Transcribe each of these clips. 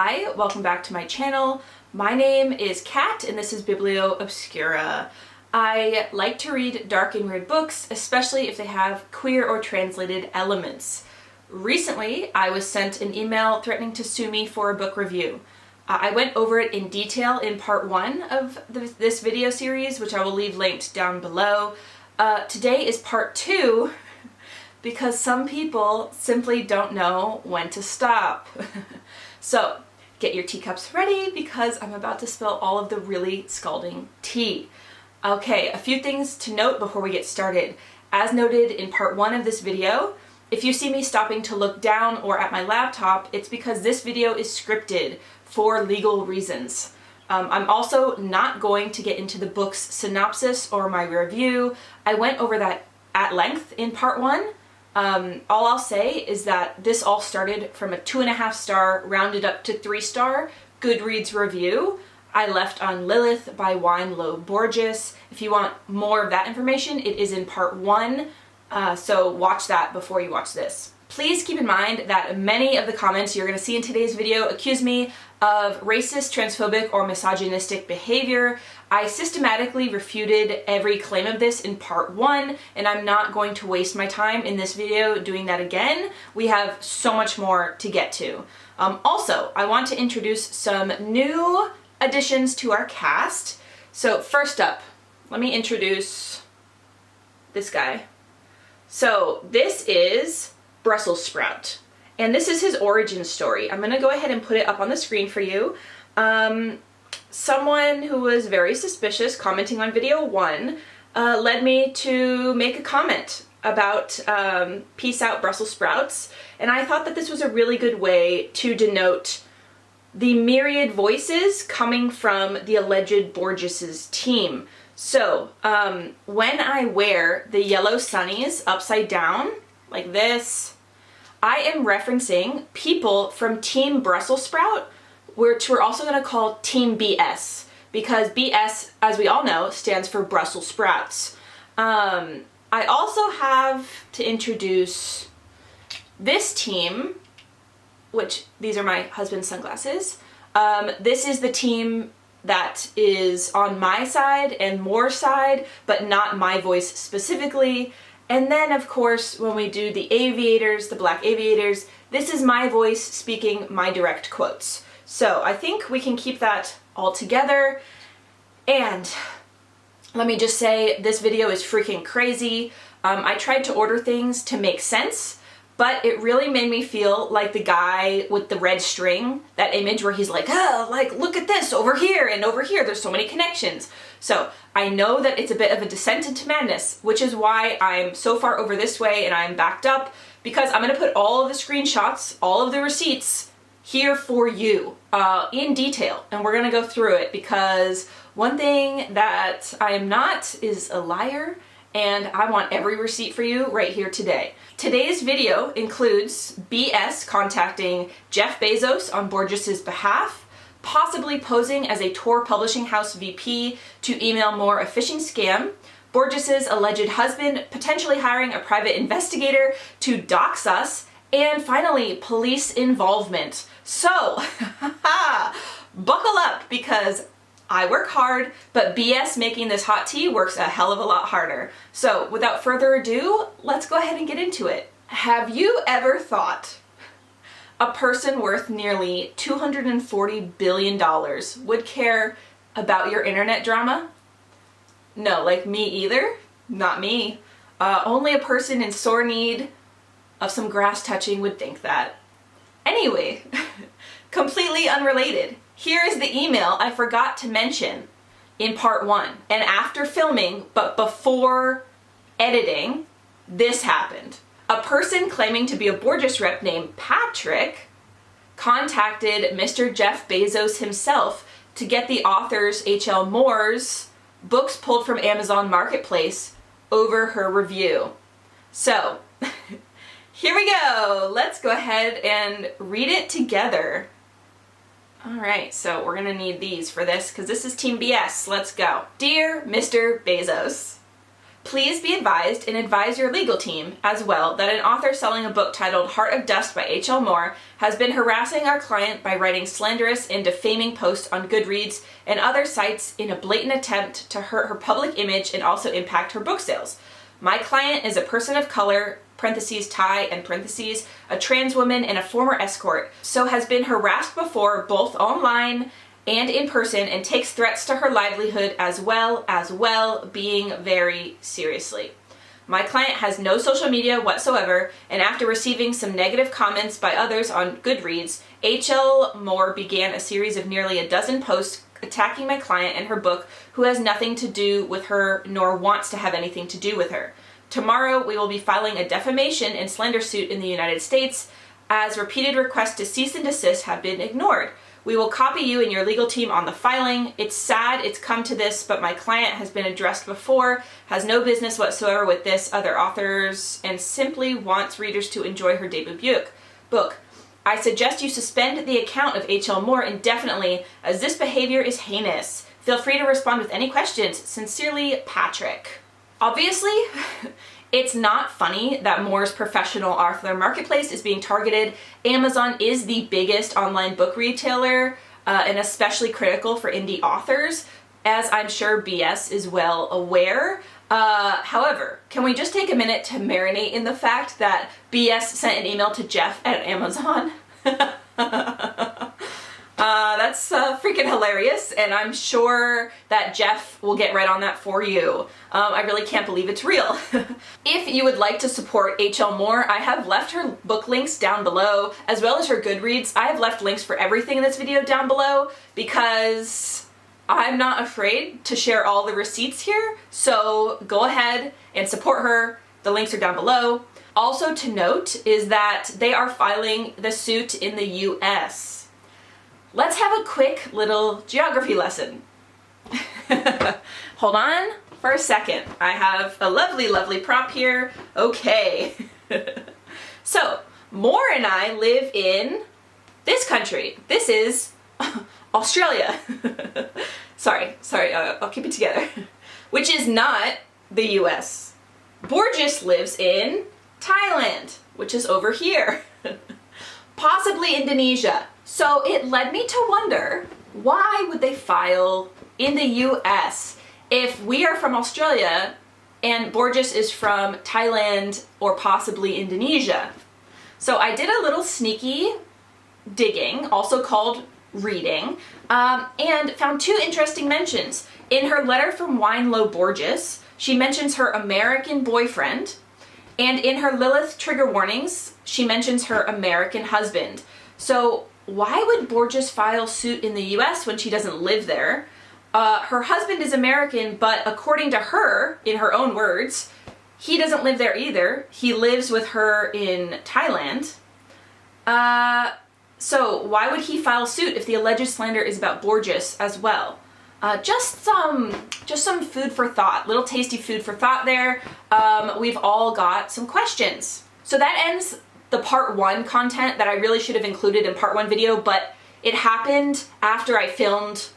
Hi, welcome back to my channel. My name is Kat and this is Biblio Obscura. I like to read dark and weird books, especially if they have queer or translated elements. Recently, I was sent an email threatening to sue me for a book review. I went over it in detail in part 1 of this video series, which I will leave linked down below. Today is part 2 because some people simply don't know when to stop. So get your teacups ready because I'm about to spill all of the really scalding tea. Okay, a few things to note before we get started. As noted in part 1 of this video, if you see me stopping to look down or at my laptop, it's because this video is scripted for legal reasons. I'm also not going to get into the book's synopsis or my review. I went over that at length in part 1. All I'll say is that this all started from a 2.5 star rounded up to 3 star Goodreads review I left on Lilith by LO Borgias. If you want more of that information, it is in part 1, so watch that before you watch this. Please keep in mind that many of the comments you're going to see in today's video accuse me of racist, transphobic, or misogynistic behavior. I systematically refuted every claim of this in part 1, and I'm not going to waste my time in this video doing that again. We have so much more to get to. Also, I want to introduce some new additions to our cast. So first up, let me introduce this guy. So this is Brussels Sprout, and this is his origin story. I'm gonna go ahead and put it up on the screen for you. Someone who was very suspicious commenting on video 1 led me to make a comment about peace out Brussels sprouts, and I thought that this was a really good way to denote the myriad voices coming from the alleged Borgias' team. So when I wear the yellow sunnies upside down like this, I am referencing people from Team Brussels Sprout, which we're also going to call Team BS, because BS, as we all know, stands for Brussels sprouts. I also have to introduce this team, which these are my husband's sunglasses. This is the team that is on my side and Moore's side, but not my voice specifically. And then, of course, when we do the aviators, the black aviators, this is my voice speaking my direct quotes. So I think we can keep that all together. And let me just say, this video is freaking crazy. I tried to order things to make sense, but it really made me feel like the guy with the red string, that image where he's like, oh, like, look at this over here and over here, there's so many connections. So I know that it's a bit of a descent into madness, which is why I'm so far over this way and I'm backed up, because I'm gonna put all of the screenshots, all of the receipts here for you in detail, and we're gonna go through it, because one thing that I am not is a liar, and I want every receipt for you right here today. Today's video includes BS contacting Jeff Bezos on Borgias' behalf, possibly posing as a Tor publishing house VP to email Moore a phishing scam, Borgias' alleged husband potentially hiring a private investigator to dox us, and finally, police involvement. So, buckle up, because I work hard, but BS making this hot tea works a hell of a lot harder. So without further ado, let's go ahead and get into it. Have you ever thought a person worth nearly $240 billion would care about your internet drama? No, like me either? Not me. Only a person in sore need of some grass touching would think that. Anyway, completely unrelated. Here is the email I forgot to mention in part 1. And after filming, but before editing, this happened. A person claiming to be a Borgias rep named Patrick contacted Mr. Jeff Bezos himself to get the author's H.L. Moore's books pulled from Amazon Marketplace over her review. So, here we go. Let's go ahead and read it together. Alright, so we're gonna need these for this because this is Team BS. Let's go. Dear Mr. Bezos, Please be advised and advise your legal team as well that an author selling a book titled Heart of Dust by H.L. Moore has been harassing our client by writing slanderous and defaming posts on Goodreads and other sites in a blatant attempt to hurt her public image and also impact her book sales. My client is a person of color, parentheses Thai and parentheses, a trans woman and a former escort, so has been harassed before both online and in person and takes threats to her livelihood as well, being very seriously. My client has no social media whatsoever, and after receiving some negative comments by others on Goodreads, H.L. Moore began a series of nearly a dozen posts attacking my client and her book, who has nothing to do with her nor wants to have anything to do with her. Tomorrow we will be filing a defamation and slander suit in the United States, as repeated requests to cease and desist have been ignored. We will copy you and your legal team on the filing. It's sad it's come to this, but my client has been addressed before, has no business whatsoever with this, other authors, and simply wants readers to enjoy her debut book. I suggest you suspend the account of H.L. Moore indefinitely, as this behavior is heinous. Feel free to respond with any questions. Sincerely, Patrick. Obviously, it's not funny that Moore's professional author marketplace is being targeted. Amazon is the biggest online book retailer and especially critical for indie authors, as I'm sure BS is well aware. However, can we just take a minute to marinate in the fact that BS sent an email to Jeff at Amazon? That's freaking hilarious, and I'm sure that Jeff will get right on that for you. I really can't believe it's real. If you would like to support H.L. Moore, I have left her book links down below, as well as her Goodreads. I have left links for everything in this video down below, because I'm not afraid to share all the receipts here, so go ahead and support her. The links are down below. Also to note is that they are filing the suit in the US. Let's have a quick little geography lesson. Hold on for a second. I have a lovely, lovely prop here. Okay. So, Moore and I live in this country. This is Australia. sorry, I'll keep it together. Which is not the US. Borgias lives in Thailand, which is over here. Possibly Indonesia. So it led me to wonder, why would they file in the US if we are from Australia and Borgias is from Thailand or possibly Indonesia? So I did a little sneaky digging, also called reading, and found two interesting mentions. In her letter from LO Borgias, she mentions her American boyfriend, and in her Lilith trigger warnings, she mentions her American husband. So why would Borgias file suit in the US when she doesn't live there? Her husband is American, but according to her, in her own words, he doesn't live there either. He lives with her in Thailand. So why would he file suit if the alleged slander is about Borgias as well? Just some food for thought, little tasty food for thought there. We've all got some questions. So that ends the part 1 content that I really should have included in part 1 video, but it happened after I filmed,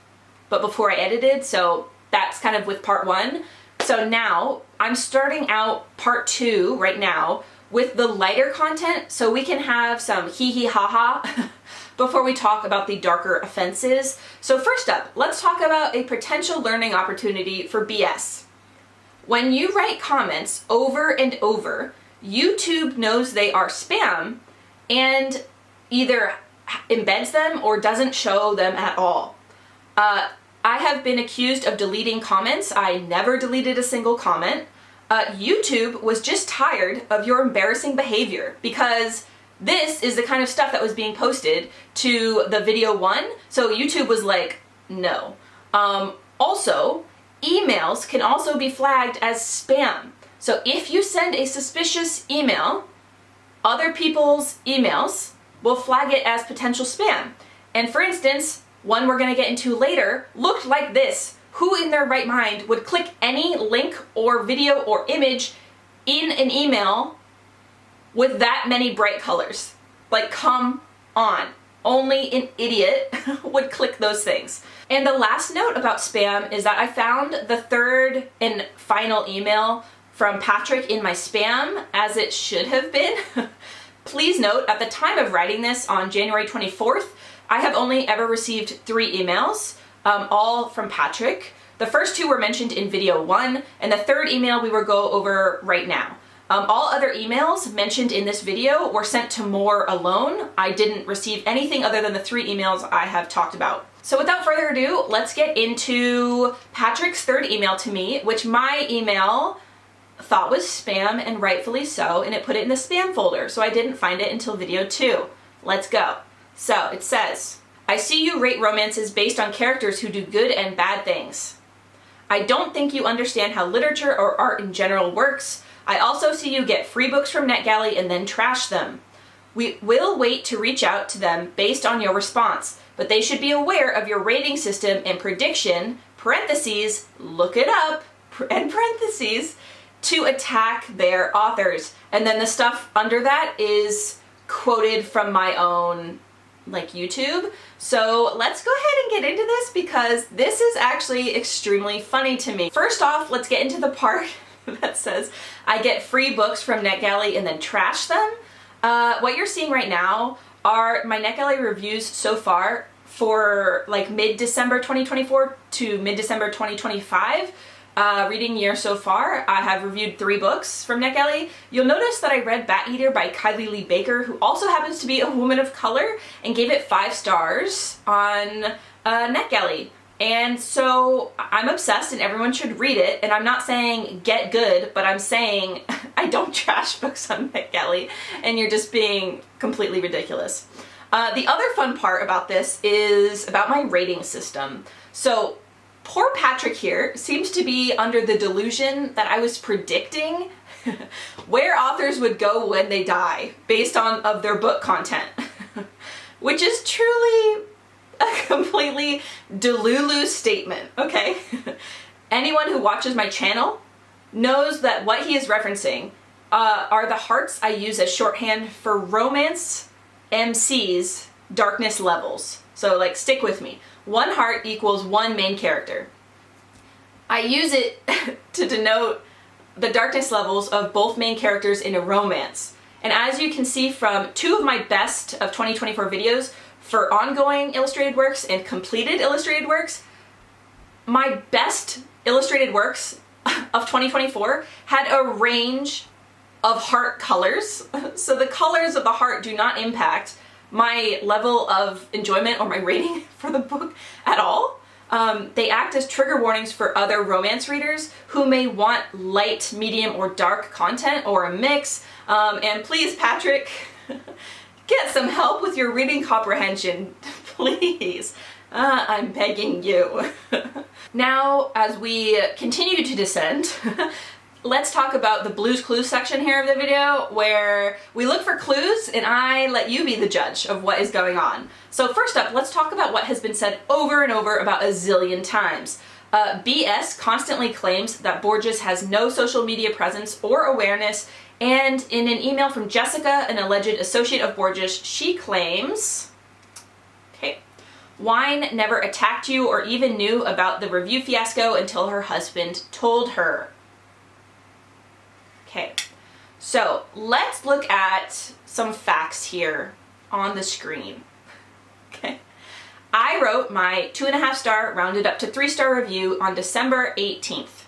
but before I edited, so that's kind of with part 1. So now I'm starting out part 2 right now with the lighter content, so we can have some hee hee ha ha before we talk about the darker offenses. So first up, let's talk about a potential learning opportunity for BS. When you write comments over and over, YouTube knows they are spam and either embeds them or doesn't show them at all. I have been accused of deleting comments. I never deleted a single comment. YouTube was just tired of your embarrassing behavior because this is the kind of stuff that was being posted to the video 1. So YouTube was like, no. Also, emails can also be flagged as spam. So if you send a suspicious email, other people's emails will flag it as potential spam. And for instance, one we're gonna get into later looked like this. Who in their right mind would click any link or video or image in an email with that many bright colors? Like, come on. Only an idiot would click those things. And the last note about spam is that I found the third and final email from Patrick in my spam, as it should have been. Please note, at the time of writing this on January 24th, I have only ever received 3 emails, all from Patrick. The first 2 were mentioned in video 1, and the third email we will go over right now. All other emails mentioned in this video were sent to More alone. I didn't receive anything other than the 3 emails I have talked about. So without further ado, let's get into Patrick's third email to me, which my email thought was spam, and rightfully so, and it put it in the spam folder, so I didn't find it until video 2. Let's go. So it says, I see you rate romances based on characters who do good and bad things. I don't think you understand how literature or art in general works. I also see you get free books from NetGalley and then trash them. We will wait to reach out to them based on your response, but they should be aware of your rating system and prediction, parentheses, look it up, and parentheses, to attack their authors. And then the stuff under that is quoted from my own YouTube. So let's go ahead and get into this because this is actually extremely funny to me. First off, let's get into the part that says I get free books from NetGalley and then trash them. What you're seeing right now are my NetGalley reviews so far for mid-December 2024 to mid-December 2025. Reading year so far, I have reviewed 3 books from NetGalley. You'll notice that I read Bat Eater by Kylie Lee Baker, who also happens to be a woman of color, and gave it 5 stars on NetGalley. And so I'm obsessed and everyone should read it, and I'm not saying get good, but I'm saying I don't trash books on NetGalley, and you're just being completely ridiculous. The other fun part about this is about my rating system. So poor Patrick here seems to be under the delusion that I was predicting where authors would go when they die based on of their book content, which is truly a completely delulu statement, okay? Anyone who watches my channel knows that what he is referencing are the hearts I use as shorthand for romance MC's darkness levels. So stick with me. 1 heart equals 1 main character. I use it to denote the darkness levels of both main characters in a romance. And as you can see from 2 of my best of 2024 videos for ongoing illustrated works and completed illustrated works, my best illustrated works of 2024 had a range of heart colors. So the colors of the heart do not impact my level of enjoyment or my rating for the book at all. They act as trigger warnings for other romance readers who may want light, medium, or dark content or a mix. And please, Patrick, get some help with your reading comprehension, please. I'm begging you. Now, as we continue to descend, let's talk about the Blue's Clues section here of the video, where we look for clues and I let you be the judge of what is going on. So first up, let's talk about what has been said over and over about a zillion times. BS constantly claims that Borgias has no social media presence or awareness, and in an email from Jessica, an alleged associate of Borgias, she claims, Wine never attacked you or even knew about the review fiasco until her husband told her. Okay, so let's look at some facts here on the screen. Okay, I wrote my 2.5 star rounded up to 3-star review on December 18th.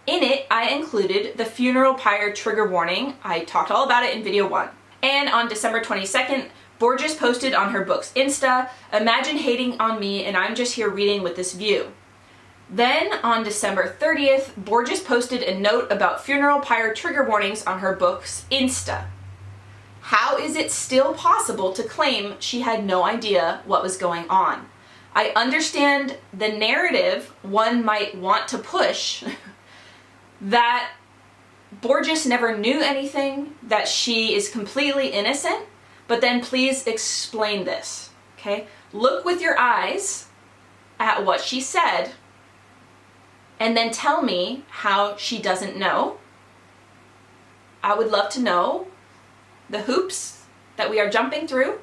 In it, I included the funeral pyre trigger warning. I talked all about it in video 1. And on December 22nd, Borgias posted on her book's Insta, "Imagine hating on me and I'm just here reading with this view." Then on December 30th, Borgias posted a note about funeral pyre trigger warnings on her book's Insta. How is it still possible to claim she had no idea what was going on? I understand the narrative one might want to push that Borgias never knew anything, that she is completely innocent, but then please explain this, okay? Look with your eyes at what she said and then tell me how she doesn't know. I would love to know the hoops that we are jumping through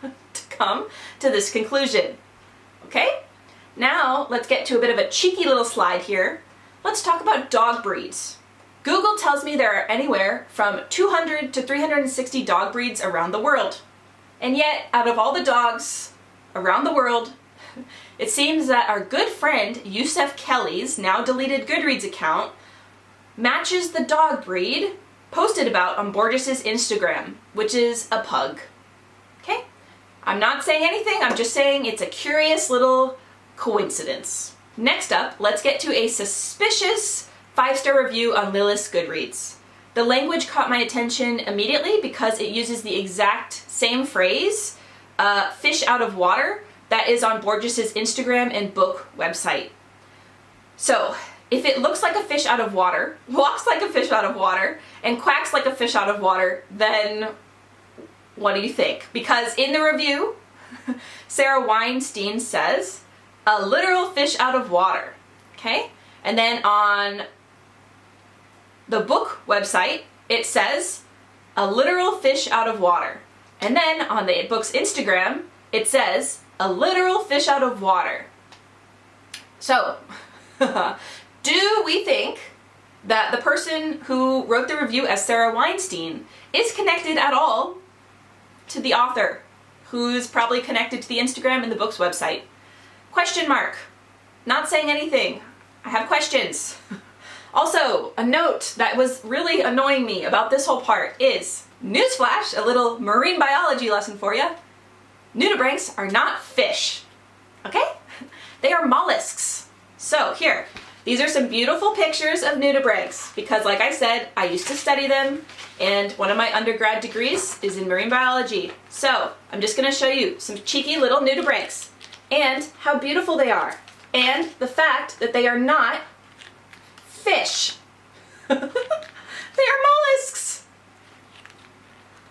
to come to this conclusion. Okay? Now, let's get to a bit of a cheeky little slide here. Let's talk about dog breeds. Google tells me there are anywhere from 200 to 360 dog breeds around the world. And yet, out of all the dogs around the world, it seems that our good friend Yusef Kelly's now deleted Goodreads account matches the dog breed posted about on Borgias' Instagram, which is a pug. Okay? I'm not saying anything, I'm just saying it's a curious little coincidence. Next up, let's get to a suspicious 5-star review on Lilith's Goodreads. The language caught my attention immediately because it uses the exact same phrase, fish out of water, that is on Borgias' Instagram and book website. So, if it looks like a fish out of water, walks like a fish out of water, and quacks like a fish out of water, then what do you think? Because in the review, Sarah Weinstein says, a literal fish out of water, okay? And then on the book website, it says, a literal fish out of water. And then on the book's Instagram, it says, a literal fish out of water. So, do we think that the person who wrote the review as Sarah Weinstein is connected at all to the author, who's probably connected to the Instagram and the book's website? Question mark. Not saying anything. I have questions. Also, a note that was really annoying me about this whole part is, newsflash, a little marine biology lesson for you. Nudibranchs are not fish, okay? They are mollusks. So here, these are some beautiful pictures of nudibranchs because like I said, I used to study them and one of my undergrad degrees is in marine biology. So I'm just gonna show you some cheeky little nudibranchs and how beautiful they are and the fact that they are not fish. They are mollusks.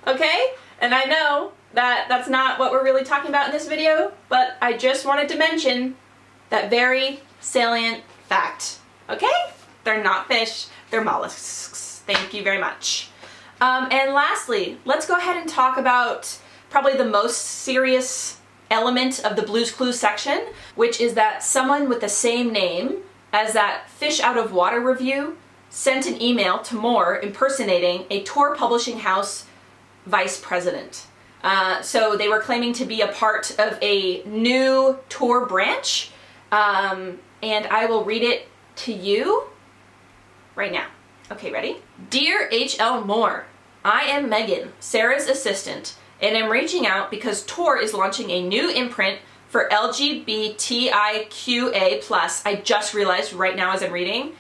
Okay? And I know that that's not what we're really talking about in this video, but I just wanted to mention that very salient fact. Okay? They're not fish, they're mollusks. Thank you very much. And lastly, let's go ahead and talk about probably the most serious element of the Blue's Clues section, which is that someone with the same name as that fish out of water review sent an email to Moore impersonating a Tor publishing house vice president. So they were claiming to be a part of a new Tor branch, and I will read it to you right now. Okay, ready? Dear H.L. Moore, I am Megan, Sarah's assistant, and I'm reaching out because Tor is launching a new imprint for LGBTIQA+. I just realized right now as I'm reading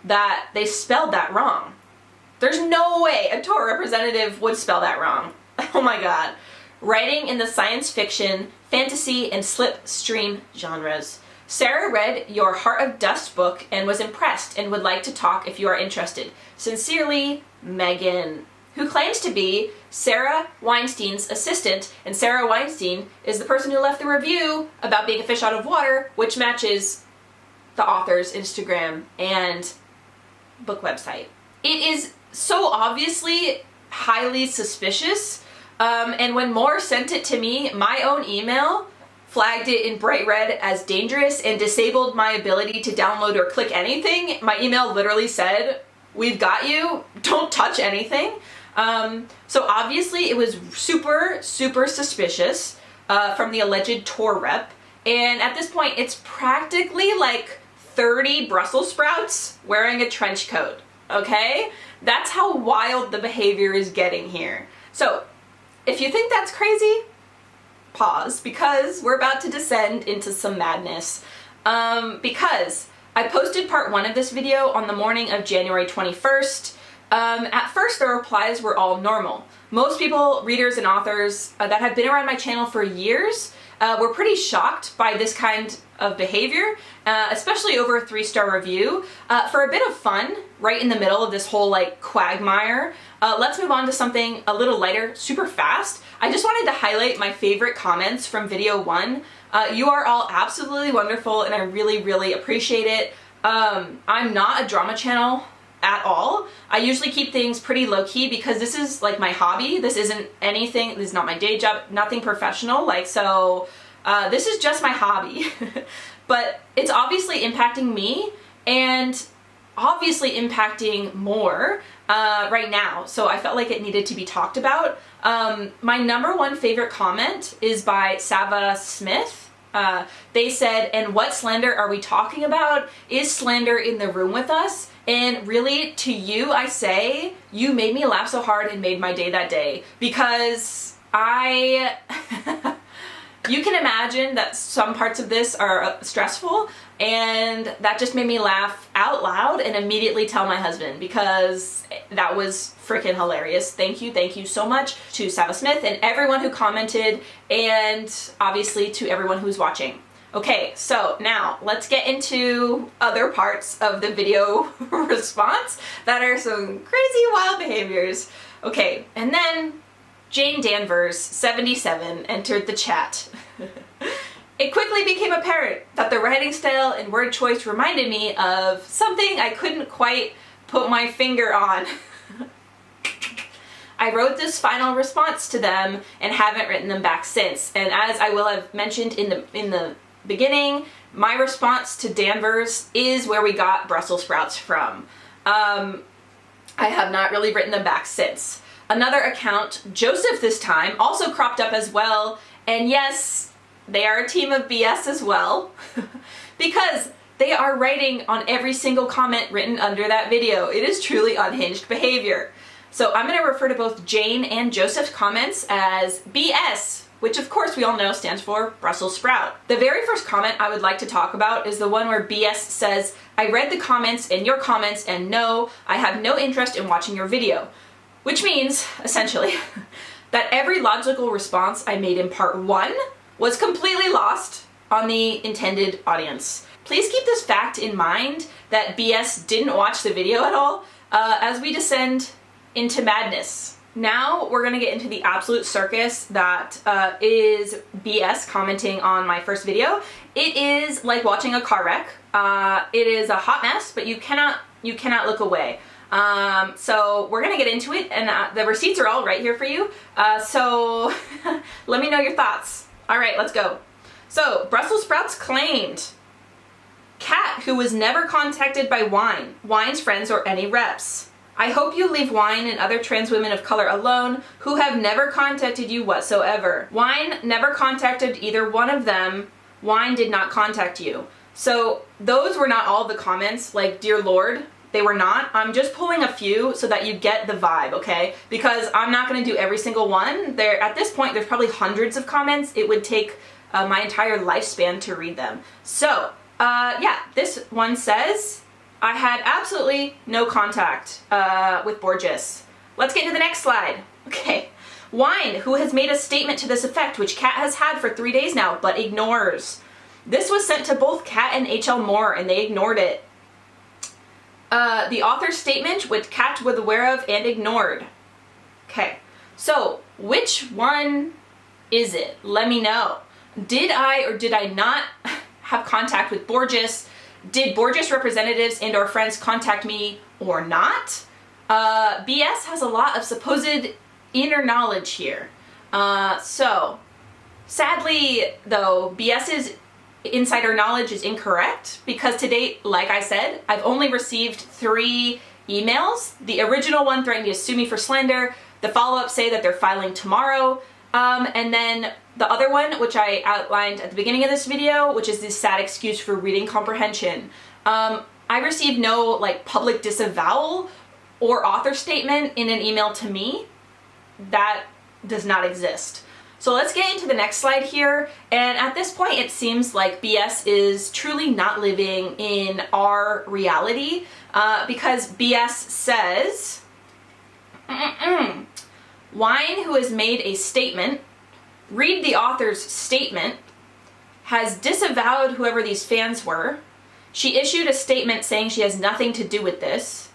that they spelled that wrong. There's no way a Tor representative would spell that wrong. Oh my god. Writing in the science fiction, fantasy, and slipstream genres. Sarah read your Heart of Dust book and was impressed and would like to talk if you are interested. Sincerely, Megan, who claims to be Sarah Weinstein's assistant, and Sarah Weinstein is the person who left the review about being a fish out of water, which matches the author's Instagram and book website. It is so obviously highly suspicious, and when Moore sent it to me, my own email flagged it in bright red as dangerous and disabled my ability to download or click anything. My email literally said, "We've got you, don't touch anything." So obviously it was super, super suspicious from the alleged Tor rep, and at this point it's practically like 30 Brussels sprouts wearing a trench coat, okay? That's how wild the behavior is getting here. So if you think that's crazy, pause, because we're about to descend into some madness. Because I posted part 1 of this video on the morning of January 21st. At first the replies were all normal. Most people, readers and authors that have been around my channel for years were pretty shocked by this kind of behavior, especially over a 3-star review. For a bit of fun, right in the middle of this whole like quagmire, let's move on to something a little lighter, super fast. I just wanted to highlight my favorite comments from video 1. You are all absolutely wonderful and I really, really appreciate it. I'm not a drama channel at all. I usually keep things pretty low-key because this is like my hobby. This isn't anything, this is not my day job, nothing professional. Like, so this is just my hobby. But it's obviously impacting me and obviously impacting more right now. So I felt like it needed to be talked about. My number one favorite comment is by Sava Smith. They said, "And what slander are we talking about? Is slander in the room with us?" And really, to you, I say, you made me laugh so hard and made my day that day, because you can imagine that some parts of this are stressful, and that just made me laugh out loud and immediately tell my husband, because that was freaking hilarious. Thank you so much to Sava Smith and everyone who commented, and obviously to everyone who's watching. Okay, so now let's get into other parts of the video response that are some crazy wild behaviors. Okay, and then Jane Danvers, 77, entered the chat. It quickly became apparent that the writing style and word choice reminded me of something I couldn't quite put my finger on. I wrote this final response to them and haven't written them back since. And as I will have mentioned in the beginning, my response to Danvers is where we got Brussels sprouts from. I have not really written them back since. Another account, Joseph this time, also cropped up as well, and yes, they are a team of BS as well, because they are writing on every single comment written under that video. It is truly unhinged behavior. So I'm going to refer to both Jane and Joseph's comments as BS, which of course we all know stands for Brussels sprout. The very first comment I would like to talk about is the one where BS says, "I read the comments and your comments, and no, I have no interest in watching your video." Which means, essentially, that every logical response I made in part 1 was completely lost on the intended audience. Please keep this fact in mind that BS didn't watch the video at all as we descend into madness. Now we're gonna get into the absolute circus that is BS commenting on my first video. It is like watching a car wreck. It is a hot mess, but you cannot look away. So we're gonna get into it, and the receipts are all right here for you. So let me know your thoughts. All right, let's go. So Brussels sprouts claimed. Kat, who was never contacted by Wine, Wine's friends, or any reps. I hope you leave Wine and other trans women of color alone who have never contacted you whatsoever. Wine never contacted either one of them. Wine did not contact you. So those were not all the comments, like, dear Lord, they were not. I'm just pulling a few so that you get the vibe, okay? Because I'm not gonna do every single one. At this point, there's probably hundreds of comments. It would take my entire lifespan to read them. So, yeah, this one says, I had absolutely no contact with Borgias. Let's get into the next slide. Okay. Wine, who has made a statement to this effect, which Kat has had for 3 days now, but ignores. This was sent to both Kat and HL Moore, and they ignored it. The author's statement, which Kat was aware of and ignored. Okay. So, which one is it? Let me know. Did I or did I not have contact with Borgias? Did Borgias representatives and or friends contact me or not? BS has a lot of supposed inner knowledge here. So, sadly though, BS's insider knowledge is incorrect, because to date, like I said, I've only received 3 emails. The original one threatening to sue me for slander, the follow-up say that they're filing tomorrow, and then the other one, which I outlined at the beginning of this video, which is this sad excuse for reading comprehension. I received no like public disavowal or author statement in an email to me. That does not exist. So let's get into the next slide here, and at this point it seems like BS is truly not living in our reality, because BS says, Wine, who has made a statement, read the author's statement, has disavowed whoever these fans were. She issued a statement saying she has nothing to do with this.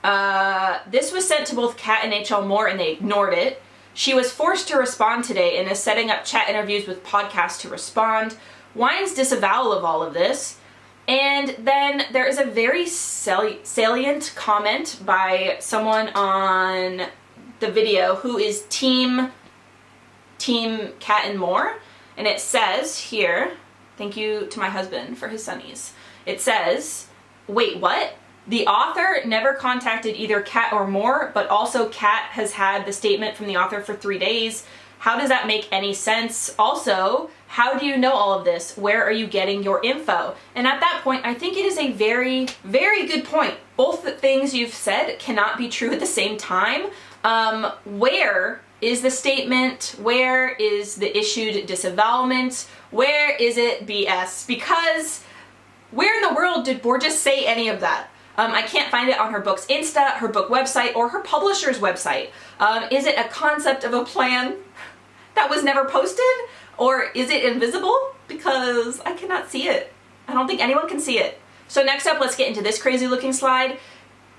This was sent to both Kat and HL Moore, and they ignored it. She was forced to respond today and is setting up chat interviews with podcasts to respond. Wine's disavowal of all of this. And then there is a very salient comment by someone on the video who is Team Cat and More. And it says here, thank you to my husband for his sunnies. It says, wait, what? The author never contacted either Cat or More, but also Cat has had the statement from the author for 3 days. How does that make any sense? Also, how do you know all of this? Where are you getting your info? And at that point, I think it is a very, very good point. Both the things you've said cannot be true at the same time. Where is the statement? Where is the issued disavowalment? Where is it BS? Because where in the world did Borgias say any of that? I can't find it on her book's Insta, her book website, or her publisher's website. Is it a concept of a plan that was never posted? Or is it invisible? Because I cannot see it. I don't think anyone can see it. So next up, let's get into this crazy looking slide.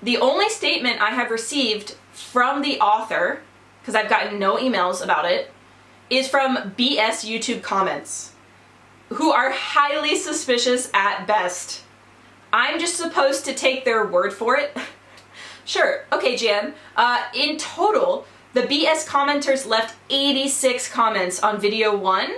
The only statement I have received from the author, because I've gotten no emails about it, is from BS YouTube comments, who are highly suspicious at best. I'm just supposed to take their word for it? Sure, okay, Jan. In total, the BS commenters left 86 comments on video 1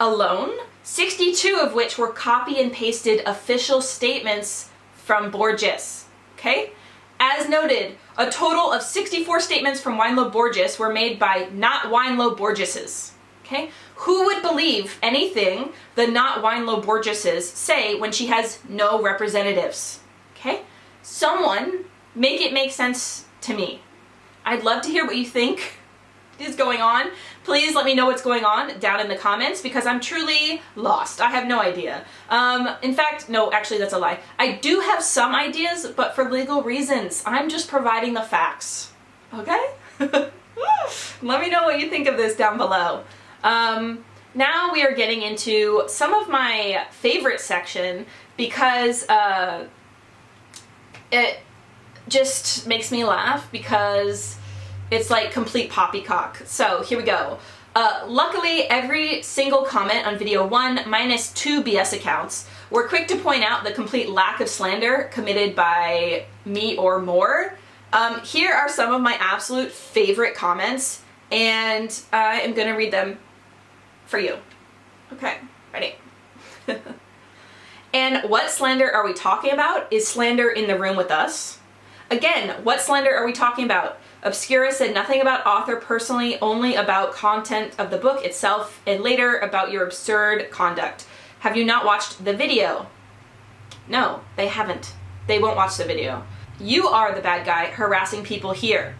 alone, 62 of which were copy and pasted official statements from Borgias, okay? As noted, a total of 64 statements from LO Borgias were made by not LO Borgiases, okay? Who would believe anything the not LO Borgiases say when she has no representatives, okay? Someone make it make sense to me. I'd love to hear what you think is going on. Please let me know what's going on down in the comments because I'm truly lost. I have no idea. In fact, no, actually that's a lie. I do have some ideas, but for legal reasons, I'm just providing the facts. Okay? Let me know what you think of this down below. Now we are getting into some of my favorite section because it just makes me laugh because it's like complete poppycock. So here we go. Luckily, every single comment on video 1, minus 2 BS accounts, were quick to point out the complete lack of slander committed by me or More. Here are some of my absolute favorite comments, and I am going to read them for you. Okay, ready? And what slander are we talking about? Is slander in the room with us? Again, what slander are we talking about? Obscura said nothing about author personally, only about content of the book itself, and later about your absurd conduct. Have you not watched the video? No, they haven't. They won't watch the video. You are the bad guy harassing people here.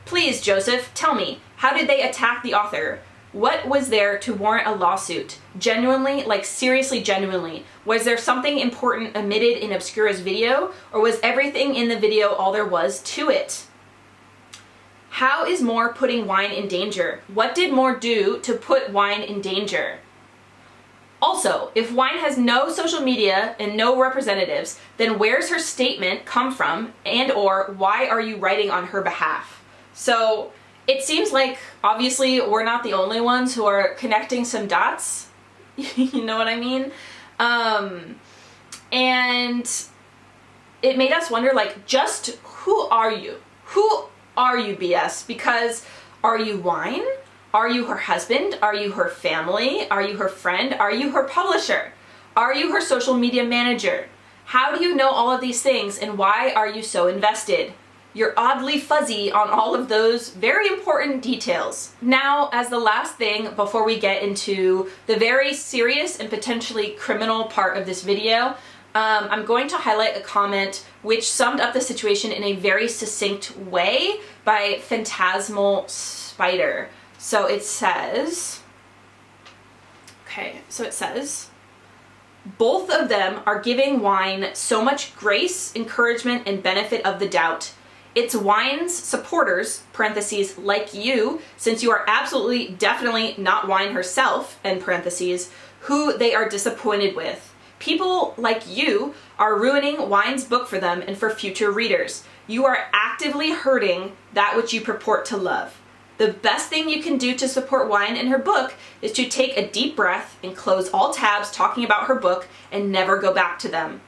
Please, Joseph, tell me, how did they attack the author? What was there to warrant a lawsuit? Genuinely, like seriously genuinely, was there something important omitted in Obscura's video, or was everything in the video all there was to it? How is More putting wine in danger? What did More do to put wine in danger? Also, if wine has no social media and no representatives, then where's her statement come from, and or why are you writing on her behalf? So, it seems like, obviously, we're not the only ones who are connecting some dots. You know what I mean? And it made us wonder, like, just who are you? Who are you, BS? Because are you wine? Are you her husband? Are you her family? Are you her friend? Are you her publisher? Are you her social media manager? How do you know all of these things, and why are you so invested? You're oddly fuzzy on all of those very important details. Now, as the last thing before we get into the very serious and potentially criminal part of this video, I'm going to highlight a comment which summed up the situation in a very succinct way by Phantasmal Spider. So it says, both of them are giving wine so much grace, encouragement, and benefit of the doubt. It's wine's supporters, parentheses, like you, since you are absolutely, definitely not wine herself, end parentheses, who they are disappointed with. People like you are ruining wine's book for them and for future readers. You are actively hurting that which you purport to love. The best thing you can do to support Wine in her book is to take a deep breath and close all tabs talking about her book and never go back to them.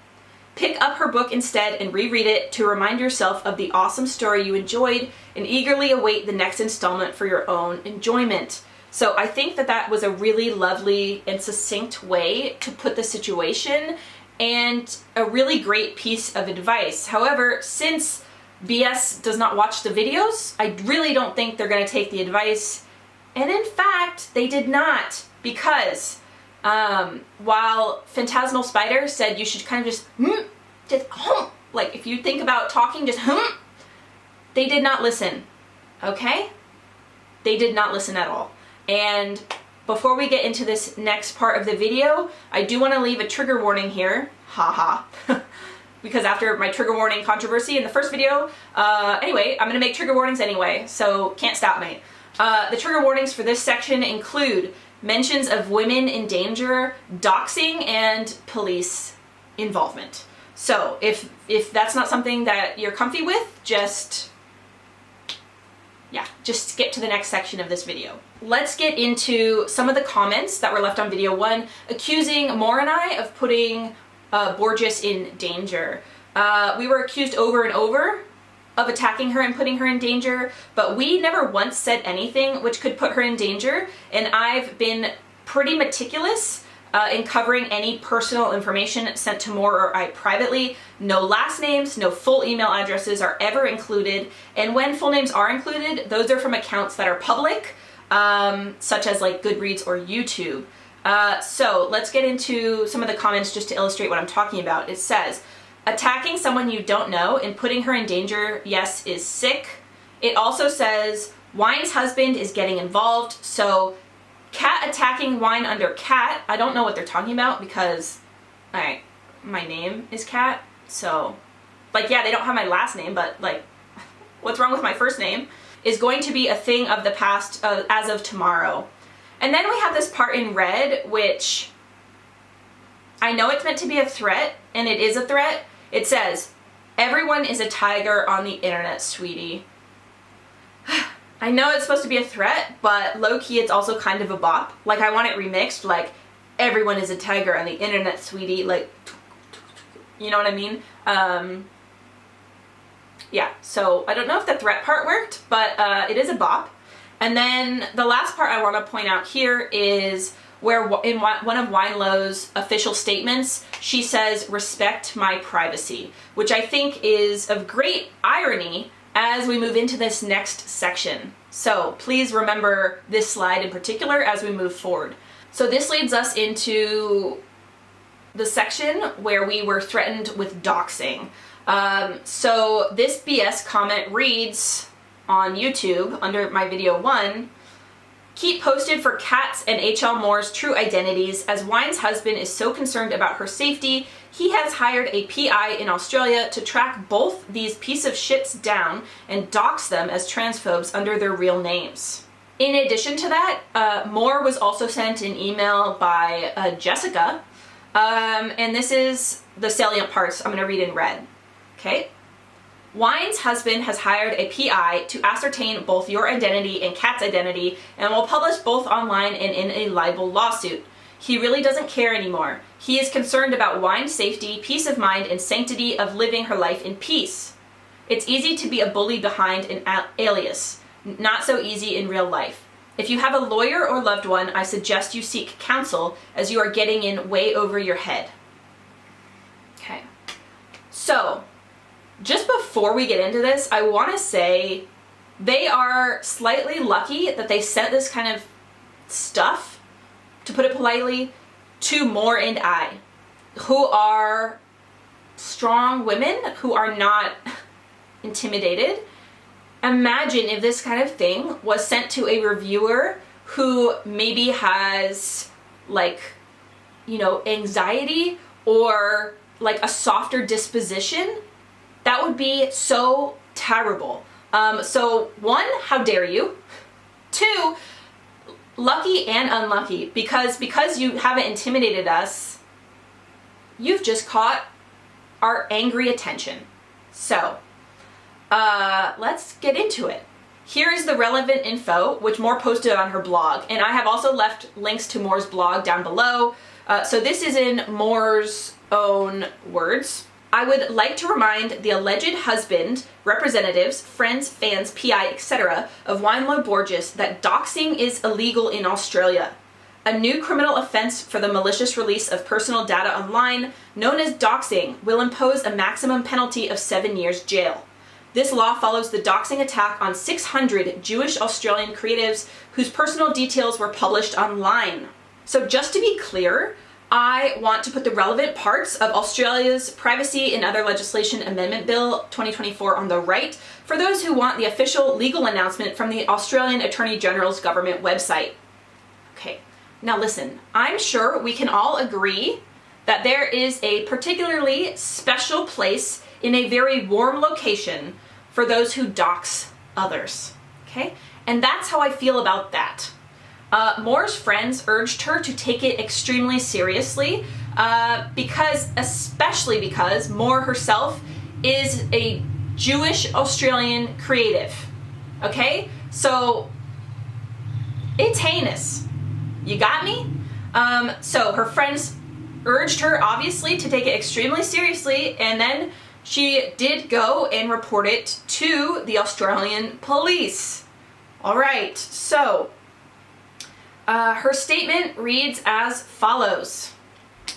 Pick up her book instead and reread it to remind yourself of the awesome story you enjoyed and eagerly await the next installment for your own enjoyment. So I think that that was a really lovely and succinct way to put the situation and a really great piece of advice. However, since BS does not watch the videos, I really don't think they're going to take the advice. And in fact, they did not, because while Phantasmal Spider said you should kind of just like if you think about talking, just they did not listen, okay? They did not listen at all. And before we get into this next part of the video, I do want to leave a trigger warning here, haha. Because after my trigger warning controversy in the first video, anyway, I'm gonna make trigger warnings anyway, so can't stop me. The trigger warnings for this section include mentions of women in danger, doxing, and police involvement. So if that's not something that you're comfy with, just skip to the next section of this video. Let's get into some of the comments that were left on video 1, accusing Moore and I of putting Borgias in danger. We were accused over and over of attacking her and putting her in danger, but we never once said anything which could put her in danger, and I've been pretty meticulous in covering any personal information sent to Moore or I privately. No last names, no full email addresses are ever included, and when full names are included, those are from accounts that are public, such as like Goodreads or YouTube. So let's get into some of the comments just to illustrate what I'm talking about. It says, attacking someone you don't know and putting her in danger, yes, is sick. It also says, Wine's husband is getting involved, so Cat attacking Wine under Cat, I don't know what they're talking about because my name is Cat, so, like, yeah, they don't have my last name, but, like, what's wrong with my first name? Is going to be a thing of the past as of tomorrow. And then we have this part in red, which I know it's meant to be a threat, and it is a threat. It says, everyone is a tiger on the internet, sweetie. I know it's supposed to be a threat, but low-key it's also kind of a bop. Like, I want it remixed, like, everyone is a tiger on the internet, sweetie, like, you know what I mean? Yeah, so I don't know if the threat part worked, but it is a bop. And then the last part I want to point out here is where in one of Winelo's official statements, she says, respect my privacy, which I think is of great irony as we move into this next section. So please remember this slide in particular as we move forward. So this leads us into the section where we were threatened with doxing. So this BS comment reads on YouTube under my video 1, keep posted for Kat's and H.L. Moore's true identities, as Wine's husband is so concerned about her safety, he has hired a PI in Australia to track both these piece of shits down and dox them as transphobes under their real names. In addition to that, Moore was also sent an email by Jessica, and this is the salient parts I'm going to read in red. Okay? Wine's husband has hired a PI to ascertain both your identity and Kat's identity and will publish both online and in a libel lawsuit. He really doesn't care anymore. He is concerned about Wine's safety, peace of mind, and sanctity of living her life in peace. It's easy to be a bully behind an alias. Not so easy in real life. If you have a lawyer or loved one, I suggest you seek counsel as you are getting in way over your head. Okay. So, just before we get into this, I want to say they are slightly lucky that they sent this kind of stuff, to put it politely, to Moore and I, who are strong women who are not intimidated. Imagine if this kind of thing was sent to a reviewer who maybe has, like, you know, anxiety or like a softer disposition. That would be so terrible. So 1, how dare you? 2, lucky and unlucky, because you haven't intimidated us, you've just caught our angry attention. So, let's get into it. Here is the relevant info, which Moore posted on her blog, and I have also left links to Moore's blog down below. So this is in Moore's own words. I would like to remind the alleged husband, representatives, friends, fans, PI, etc. of LO Borgias that doxing is illegal in Australia. A new criminal offense for the malicious release of personal data online, known as doxing, will impose a maximum penalty of 7 years jail. This law follows the doxing attack on 600 Jewish Australian creatives whose personal details were published online. So just to be clear, I want to put the relevant parts of Australia's Privacy and Other Legislation Amendment Bill 2024 on the right for those who want the official legal announcement from the Australian Attorney General's government website. Okay, now listen, I'm sure we can all agree that there is a particularly special place in a very warm location for those who dox others, okay? And that's how I feel about that. Moore's friends urged her to take it extremely seriously especially because Moore herself is a Jewish Australian creative, okay? So it's heinous. You got me? So her friends urged her, obviously, to take it extremely seriously, and then she did go and report it to the Australian police. All right, so her statement reads as follows.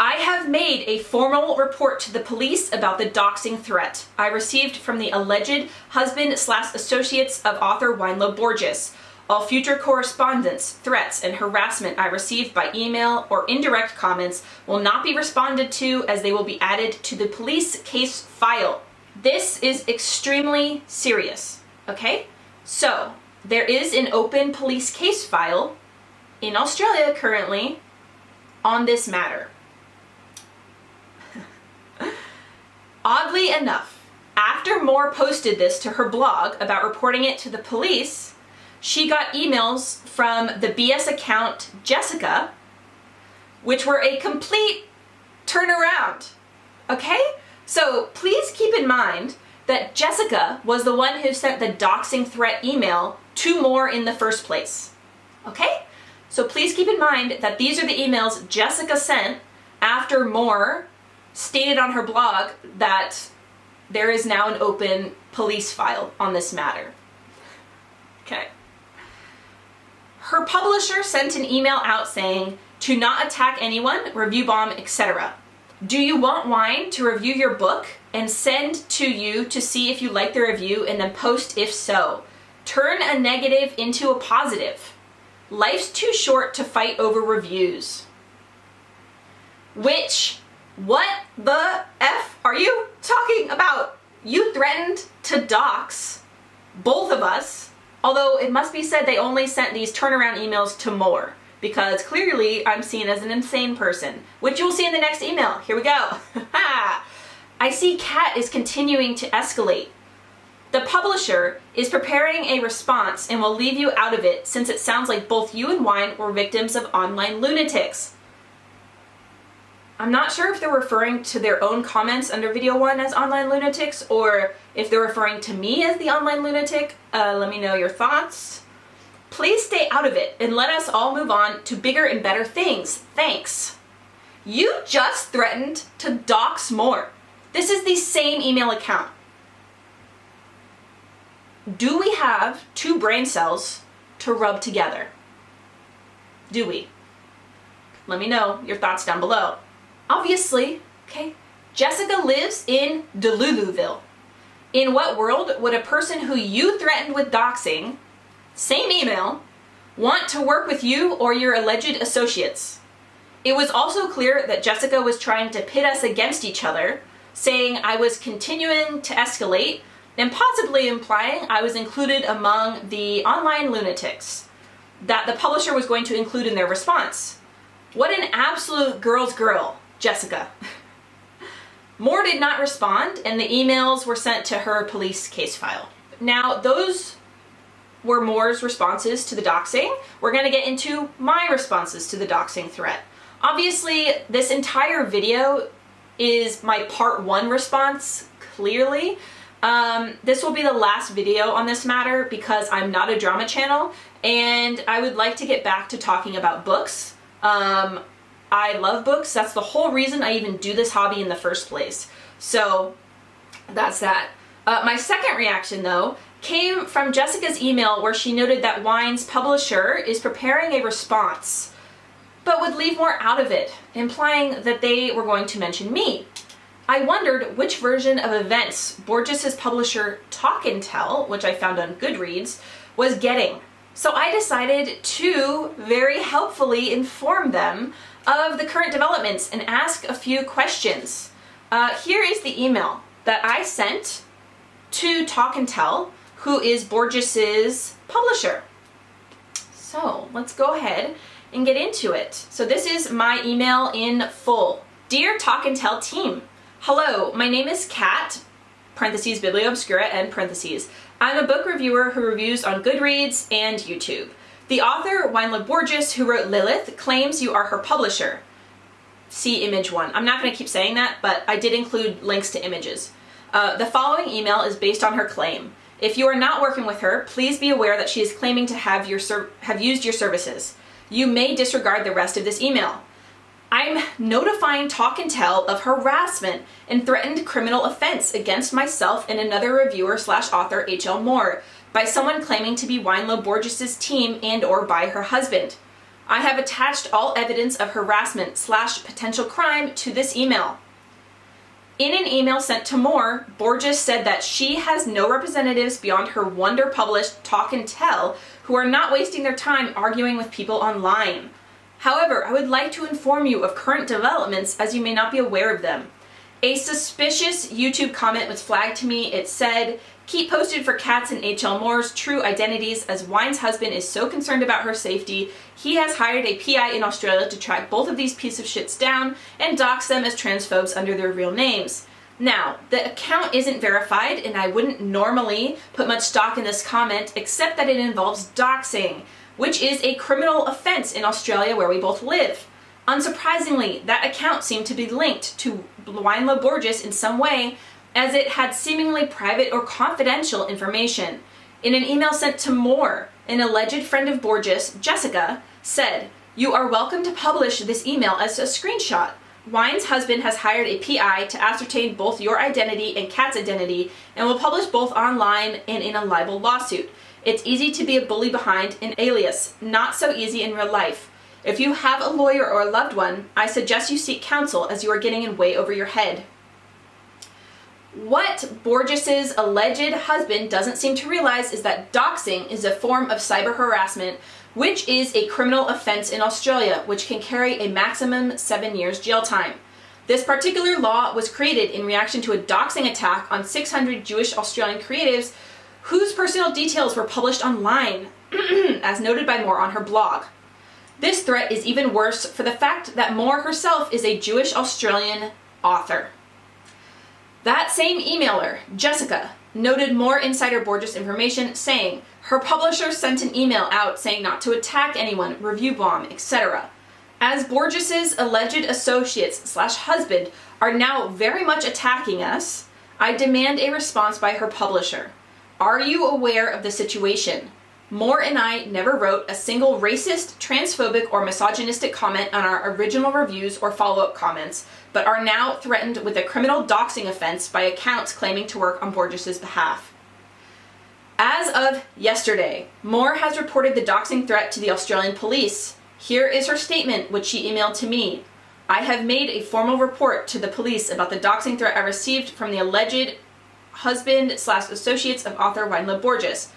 I have made a formal report to the police about the doxing threat I received from the alleged husband/associates of author LO Borgias. All future correspondence, threats, and harassment I received by email or indirect comments will not be responded to, as they will be added to the police case file. This is extremely serious, okay? So, there is an open police case file in Australia currently on this matter. Oddly enough, after Moore posted this to her blog about reporting it to the police, she got emails from the BS account Jessica, which were a complete turnaround, okay? So please keep in mind that Jessica was the one who sent the doxing threat email to Moore in the first place, okay? So please keep in mind that these are the emails Jessica sent after Moore stated on her blog that there is now an open police file on this matter. Okay. Her publisher sent an email out saying, to not attack anyone, review bomb, etc. Do you want wine to review your book and send to you to see if you like the review and then post if so? Turn a negative into a positive. Life's too short to fight over reviews. Which, what the F are you talking about? You threatened to dox both of us, although it must be said they only sent these turnaround emails to Moore, because clearly I'm seen as an insane person, which you'll see in the next email. Here we go. I see Cat is continuing to escalate. The publisher is preparing a response and will leave you out of it, since it sounds like both you and Wine were victims of online lunatics. I'm not sure if they're referring to their own comments under video 1 as online lunatics, or if they're referring to me as the online lunatic. Let me know your thoughts. Please stay out of it and let us all move on to bigger and better things. Thanks. You just threatened to dox Moore. This is the same email account. Do we have two brain cells to rub together? Do we? Let me know your thoughts down below. Obviously, okay, Jessica lives in Deluluville. In what world would a person who you threatened with doxing, same email, want to work with you or your alleged associates? It was also clear that Jessica was trying to pit us against each other, saying I was continuing to escalate, and possibly implying I was included among the online lunatics that the publisher was going to include in their response. What an absolute girl's girl, Jessica. Moore did not respond, and the emails were sent to her police case file. Now, those were Moore's responses to the doxing. We're going to get into my responses to the doxing threat. Obviously, this entire video is my part 1 response, clearly, This will be the last video on this matter because I'm not a drama channel and I would like to get back to talking about books. I love books. That's the whole reason I even do this hobby in the first place. So that's that. My second reaction though came from Jessica's email where she noted that Wine's publisher is preparing a response, but would leave more out of it, implying that they were going to mention me. I wondered which version of events Borgias' publisher Talk and Tell, which I found on Goodreads, was getting. So I decided to very helpfully inform them of the current developments and ask a few questions. Here is the email that I sent to Talk and Tell, who is Borgias' publisher. So let's go ahead and get into it. So this is my email in full. Dear Talk and Tell team, hello, my name is Kat, parentheses, Biblio Obscura, and parentheses. I'm a book reviewer who reviews on Goodreads and YouTube. The author, Lo Borgias, who wrote Lilith, claims you are her publisher. See image 1. I'm not going to keep saying that, but I did include links to images. The following email is based on her claim. If you are not working with her, please be aware that she is claiming to have used your services. You may disregard the rest of this email. I'm notifying Talk and Tell of harassment and threatened criminal offense against myself and another reviewer/author, H.L. Moore, by someone claiming to be Lo Borgias' team and or by her husband. I have attached all evidence of harassment/potential crime to this email. In an email sent to Moore, Borgias said that she has no representatives beyond her Wonder-published Talk and Tell who are not wasting their time arguing with people online. However, I would like to inform you of current developments as you may not be aware of them. A suspicious YouTube comment was flagged to me. It said, keep posted for Kat's and H.L. Moore's true identities as Wine's husband is so concerned about her safety, he has hired a PI in Australia to track both of these pieces of shits down and dox them as transphobes under their real names. Now, the account isn't verified and I wouldn't normally put much stock in this comment except that it involves doxing, which is a criminal offense in Australia where we both live. Unsurprisingly, that account seemed to be linked to Lo Borgias in some way, as it had seemingly private or confidential information. In an email sent to Moore, an alleged friend of Borgias, Jessica, said, you are welcome to publish this email as a screenshot. Wine's husband has hired a PI to ascertain both your identity and Kat's identity and will publish both online and in a libel lawsuit. It's easy to be a bully behind an alias, not so easy in real life. If you have a lawyer or a loved one, I suggest you seek counsel as you are getting in way over your head. What Borgias' alleged husband doesn't seem to realize is that doxing is a form of cyber harassment, which is a criminal offense in Australia, which can carry a maximum 7 years jail time. This particular law was created in reaction to a doxing attack on 600 Jewish Australian creatives whose personal details were published online, as noted by Moore on her blog. This threat is even worse for the fact that Moore herself is a Jewish Australian author. That same emailer, Jessica, noted more insider Borgias information saying her publisher sent an email out saying not to attack anyone, review bomb, etc. As Borgias' alleged associates/husband are now very much attacking us, I demand a response by her publisher. Are you aware of the situation? Moore and I never wrote a single racist, transphobic, or misogynistic comment on our original reviews or follow-up comments, but are now threatened with a criminal doxing offense by accounts claiming to work on Borgias' behalf. As of yesterday, Moore has reported the doxing threat to the Australian police. Here is her statement, which she emailed to me. I have made a formal report to the police about the doxing threat I received from the alleged husband/associates of author Lo Borgias.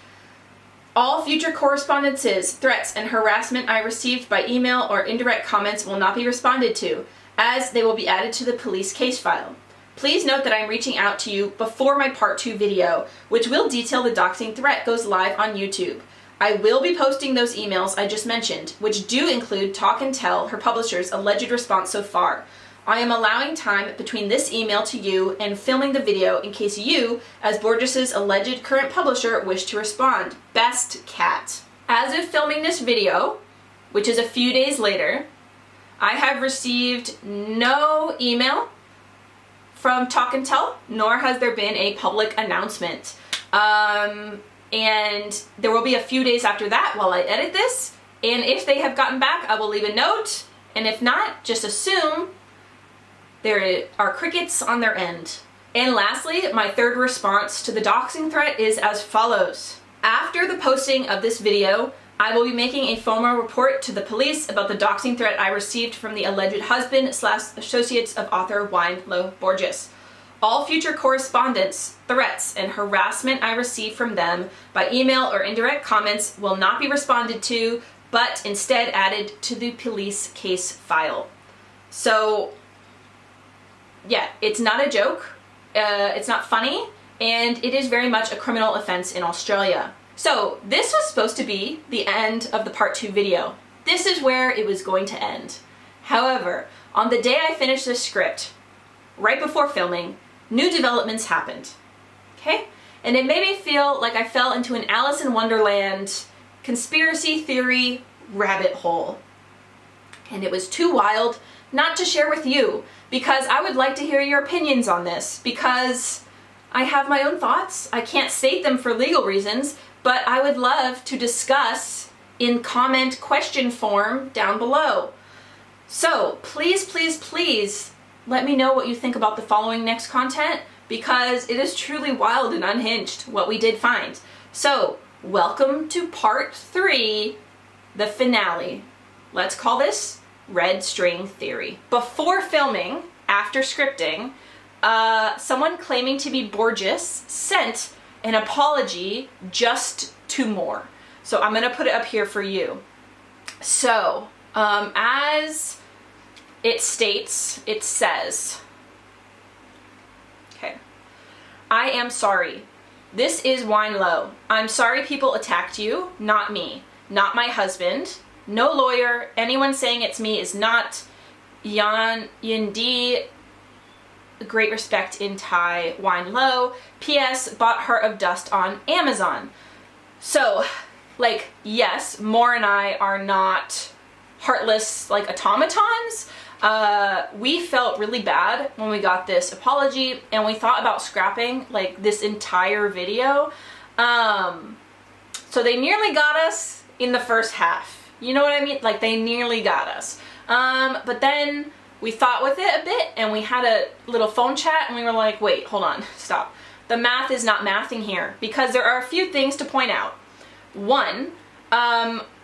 All future correspondences, threats, and harassment I received by email or indirect comments will not be responded to, as they will be added to the police case file. Please note that I am reaching out to you before my part 2 video, which will detail the doxing threat, goes live on YouTube. I will be posting those emails I just mentioned, which do include Talk and Tell, her publisher's alleged response so far. I am allowing time between this email to you and filming the video in case you, as Borgias' alleged current publisher, wish to respond. Best, Kat. As of filming this video, which is a few days later, I have received no email, from Talk and Tell, nor has there been a public announcement. And there will be a few days after that while I edit this, and if they have gotten back, I will leave a note, and if not, just assume there are crickets on their end. And lastly, my third response to the doxing threat is as follows. After the posting of this video, I will be making a formal report to the police about the doxing threat I received from the alleged husband/associates of author LO Borgias. All future correspondence, threats, and harassment I receive from them by email or indirect comments will not be responded to, but instead added to the police case file. So, yeah, it's not a joke, it's not funny, and it is very much a criminal offense in Australia. So, this was supposed to be the end of the part 2 video. This is where it was going to end. However, on the day I finished this script, right before filming, new developments happened. Okay? And it made me feel like I fell into an Alice in Wonderland conspiracy theory rabbit hole. And it was too wild not to share with you, because I would like to hear your opinions on this, because I have my own thoughts. I can't state them for legal reasons, but I would love to discuss in comment question form down below. So please, please, please let me know what you think about the following next content, because it is truly wild and unhinged what we did find. So welcome to part 3, the finale. Let's call this Red String Theory. Before filming, after scripting, someone claiming to be Borgias sent an apology just to more. So I'm gonna put it up here for you. So, as it states, it says, okay, I am sorry. This is Wine Low. I'm sorry people attacked you, not me, not my husband, no lawyer. Anyone saying it's me is not Yan Yindi. Great respect in Thai. Wine Low. P.S. Bought Heart of Dust on Amazon. So, like, yes, Moore and I are not heartless, like, automatons. We felt really bad when we got this apology, and we thought about scrapping, like, this entire video. So they nearly got us in the first half. You know what I mean? Like, they nearly got us. But then we thought with it a bit, and we had a little phone chat, and we were like, wait, hold on, stop. The math is not mathing here, because there are a few things to point out. One,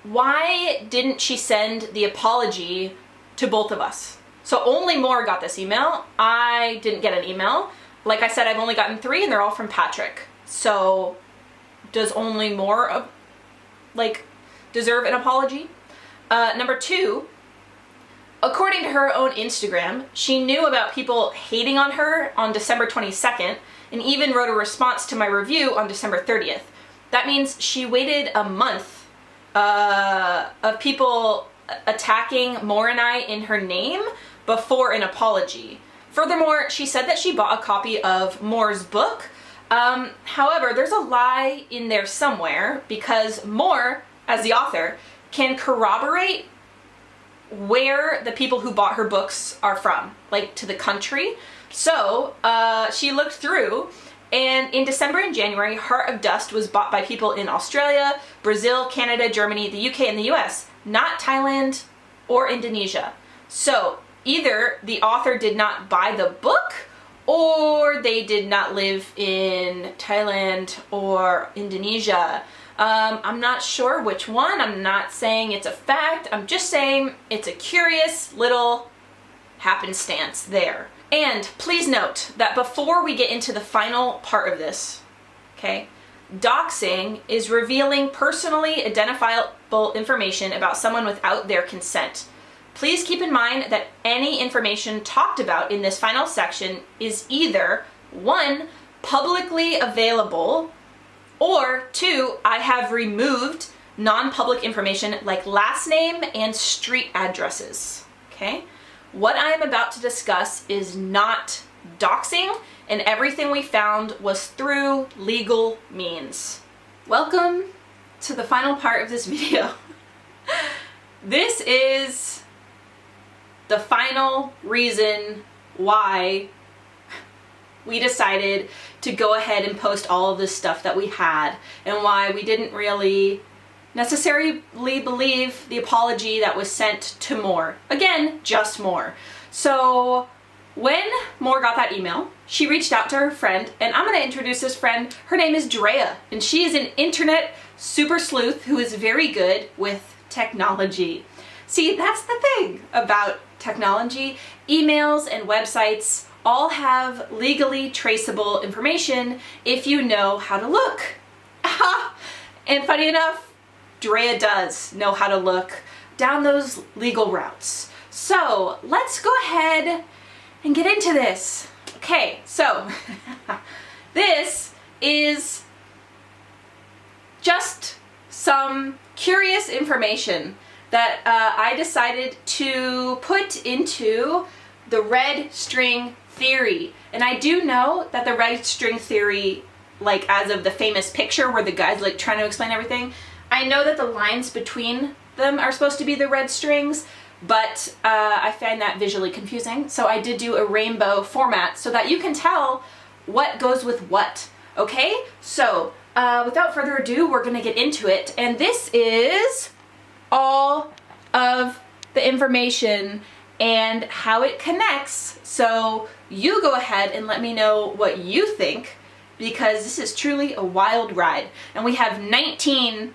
why didn't she send the apology to both of us? So only Moore got this email. I didn't get an email. Like I said, I've only gotten 3, and they're all from Patrick. So does only Moore, like, deserve an apology? Number 2, according to her own Instagram, she knew about people hating on her on December 22nd, and even wrote a response to my review on December 30th. That means she waited a month of people attacking Moore and I in her name before an apology. Furthermore, she said that she bought a copy of Moore's book. However, there's a lie in there somewhere, because Moore, as the author, can corroborate where the people who bought her books are from, like to the country. So she looked through, and in December and January, Heart of Dust was bought by people in Australia, Brazil, Canada, Germany, the UK, and the US, not Thailand or Indonesia. So either the author did not buy the book, or they did not live in Thailand or Indonesia. I'm not sure which one. I'm not saying it's a fact. I'm just saying it's a curious little happenstance there. And please note that before we get into the final part of this, okay, doxing is revealing personally identifiable information about someone without their consent. Please keep in mind that any information talked about in this final section is either 1, publicly available, or 2, I have removed non-public information like last name and street addresses, okay? What I am about to discuss is not doxing, and everything we found was through legal means. Welcome to the final part of this video. This is the final reason why we decided to go ahead and post all of this stuff that we had and why we didn't really necessarily believe the apology that was sent to Moore. Again, just Moore. So when Moore got that email, she reached out to her friend, and I'm going to introduce this friend. Her name is Drea, and she is an internet super sleuth who is very good with technology. See, that's the thing about technology. Emails and websites all have legally traceable information if you know how to look. And funny enough, Drea does know how to look down those legal routes. So let's go ahead and get into this. Okay, so this is just some curious information that I decided to put into the red string theory. And I do know that the red string theory, like as of the famous picture where the guy's like trying to explain everything, I know that the lines between them are supposed to be the red strings, but I find that visually confusing. So I did do a rainbow format so that you can tell what goes with what. Okay, so without further ado, we're gonna get into it. And this is all of the information and how it connects. So you go ahead and let me know what you think, because this is truly a wild ride. And we have 19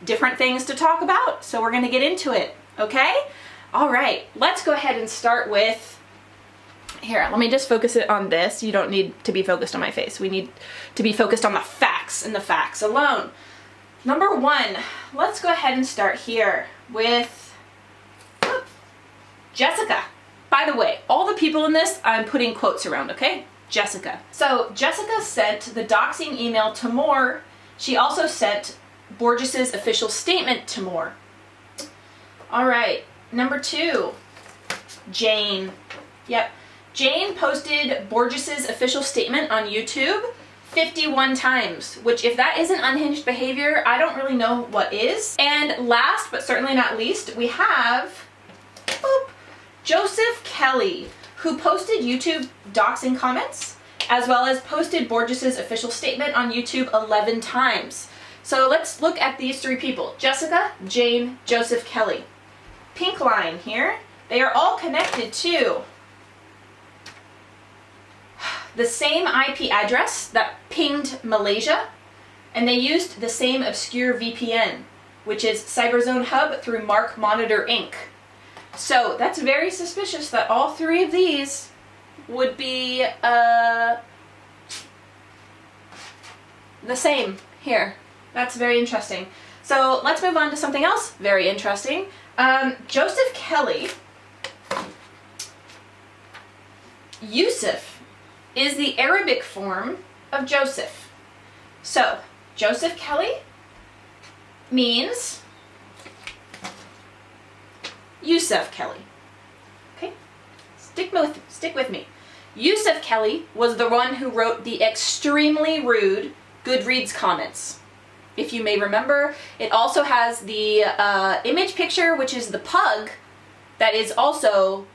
different things to talk about, so we're gonna get into it, okay? All right, let's go ahead and start with, here, let me just focus it on this. You don't need to be focused on my face. We need to be focused on the facts and the facts alone. Number one, let's go ahead and start here with Jessica. By the way, all the people in this, I'm putting quotes around, okay? Jessica. So Jessica sent the doxing email to Moore. She also sent Borgias's official statement to Moore. All right, number two, Jane. Yep, Jane posted Borgias's official statement on YouTube 51 times, which if that isn't unhinged behavior, I don't really know what is. And last but certainly not least, we have Joseph Kelly, who posted YouTube doxing comments, as well as posted Borgias's official statement on YouTube 11 times. So let's look at these three people: Jessica, Jane, Joseph Kelly. Pink line here. They are all connected to the same IP address that pinged Malaysia, and they used the same obscure VPN, which is Cyberzone Hub through Mark Monitor Inc. So that's very suspicious that all three of these would be the same here. That's very interesting. So let's move on to something else very interesting. Joseph Kelly, Yusuf is the Arabic form of Joseph. So Joseph Kelly means Yusuf Kelly. Okay, stick with me. Yusuf Kelly was the one who wrote the extremely rude Goodreads comments. If you may remember, it also has the image picture, which is the pug, that is also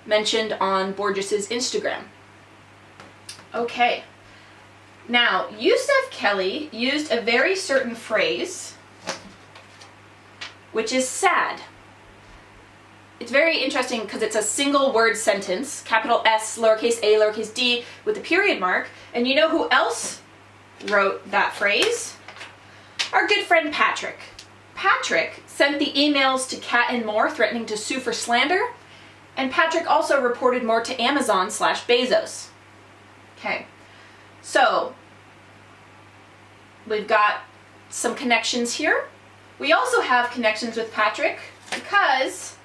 mentioned on Borgias's Instagram. Okay, now Yusuf Kelly used a very certain phrase, which is sad. It's very interesting because it's a single word sentence, capital S, lowercase a, lowercase d, with a period mark. And you know who else wrote that phrase? Our good friend Patrick. Patrick sent the emails to Kat and Moore threatening to sue for slander, and Patrick also reported Moore to Amazon/Bezos. Okay, so we've got some connections here. We also have connections with Patrick because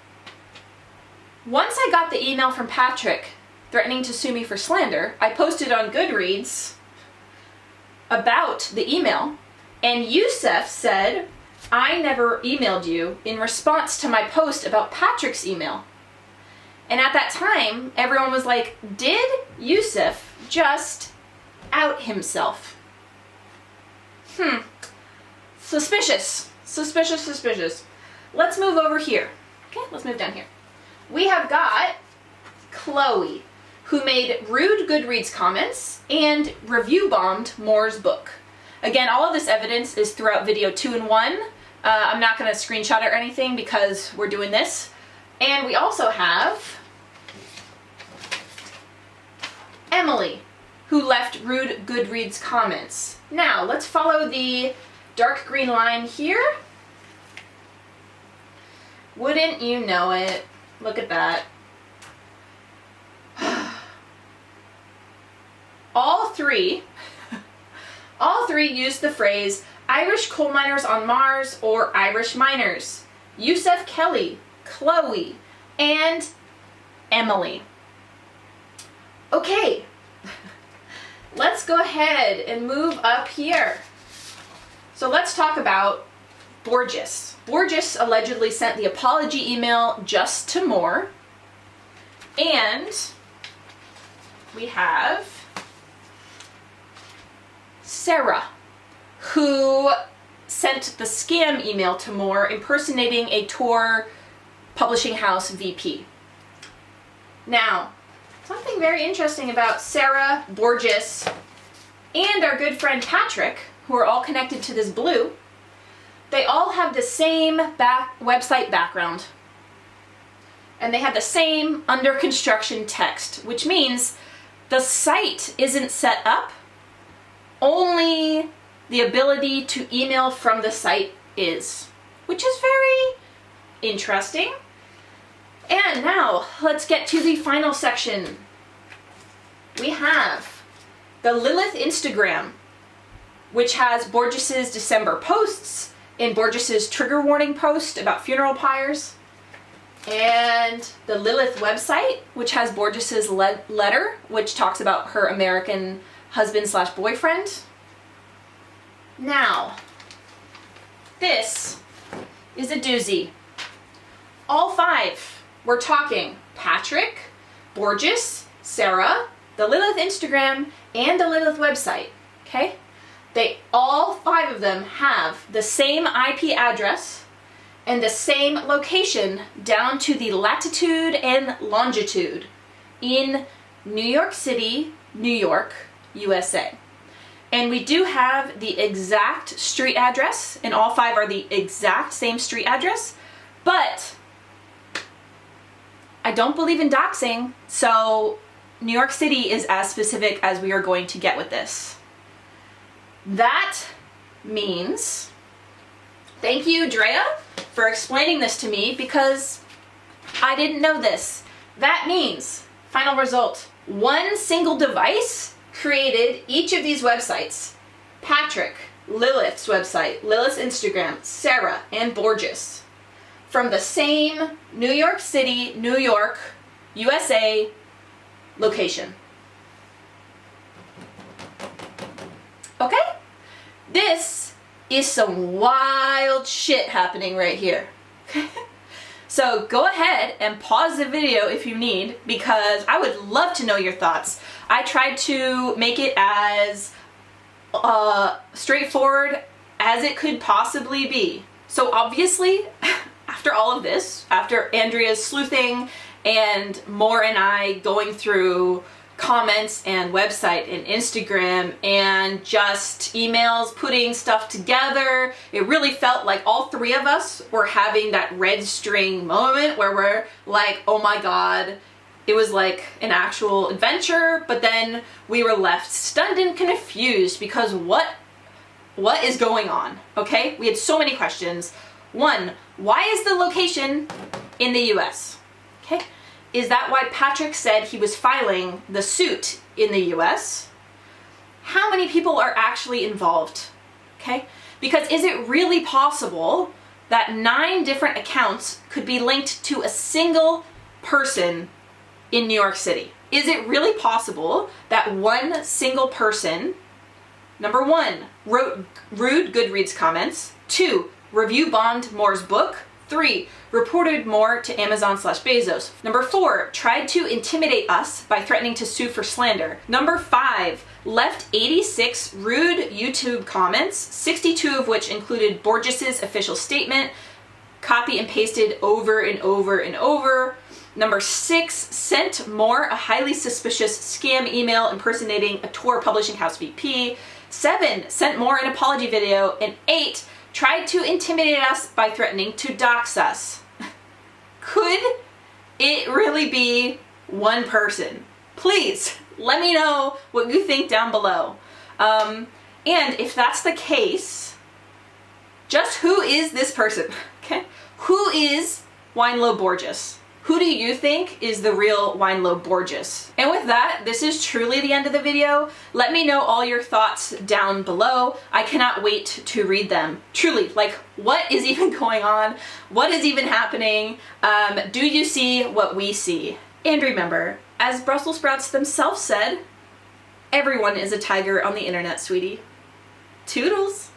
once I got the email from Patrick threatening to sue me for slander, I posted on Goodreads about the email, and Yusuf said, "I never emailed you," in response to my post about Patrick's email. And at that time, everyone was like, did Yusuf just out himself? Suspicious. Suspicious, suspicious. Let's move over here. Okay, let's move down here. We have got Chloe, who made rude Goodreads comments and review bombed Moore's book. Again, all of this evidence is throughout video 2 and 1. I'm not going to screenshot it or anything because we're doing this. And we also have Emily, who left rude Goodreads comments. Now, let's follow the dark green line here. Wouldn't you know it? Look at that. All three used the phrase Irish coal miners on Mars or Irish miners. Yusef Kelly, Chloe, and Emily. Okay, let's go ahead and move up here. So let's talk about Borgias. Borgias allegedly sent the apology email just to Moore. And we have Sarah, who sent the scam email to Moore impersonating a Tor publishing house VP. Now, something very interesting about Sarah, Borgias, and our good friend Patrick, who are all connected to this blue, they all have the same website background. And they have the same under construction text, which means the site isn't set up, only the ability to email from the site is, which is very interesting. And now let's get to the final section. We have the Lilith Instagram, which has Borgias's December posts and Borgias's trigger warning post about funeral pyres, and the Lilith website, which has Borgias's letter, which talks about her American husband/boyfriend. Now, this is a doozy. All 5, we're talking Patrick, Borgias, Sarah, the Lilith Instagram, and the Lilith website, okay? All 5 of them have the same IP address and the same location down to the latitude and longitude in New York City, New York, USA. And we do have the exact street address, and all 5 are the exact same street address, but I don't believe in doxing, so New York City is as specific as we are going to get with this. That means, thank you, Drea, for explaining this to me because I didn't know this. That means, final result, one single device created each of these websites. Patrick, Lilith's website, Lilith's Instagram, Sarah, and Borgias, from the same New York City, New York, USA location. Okay? This is some wild shit happening right here. So go ahead and pause the video if you need, because I would love to know your thoughts. I tried to make it as straightforward as it could possibly be. So obviously, after all of this, after Andrea's sleuthing and Moore and I going through comments and website and Instagram and just emails, putting stuff together, it really felt like all 3 of us were having that red string moment where we're like, oh my god, it was like an actual adventure, but then we were left stunned and confused because what is going on, okay? We had so many questions. 1, why is the location in the US? Okay? Is that why Patrick said he was filing the suit in the US? How many people are actually involved? Okay? Because is it really possible that 9 different accounts could be linked to a single person in New York City? Is it really possible that one single person, number 1, wrote rude Goodreads comments, 2, review bombed Moore's book, 3, reported Moore to Amazon/Bezos. Number 4, tried to intimidate us by threatening to sue for slander. Number 5, left 86 rude YouTube comments, 62 of which included Borgias's official statement, copy and pasted over and over and over. Number 6, sent more, a highly suspicious scam email impersonating a tour publishing house VP. 7, sent more, an apology video. And 8, tried to intimidate us by threatening to dox us. Could it really be one person? Please let me know what you think down below. And if that's the case, just who is this person? Okay, who is LO Borgias? Who do you think is the real LO Borgias? And with that, this is truly the end of the video. Let me know all your thoughts down below. I cannot wait to read them. Truly, like, what is even going on? What is even happening? Do you see what we see? And remember, as Brussels sprouts themselves said, everyone is a tiger on the internet, sweetie. Toodles!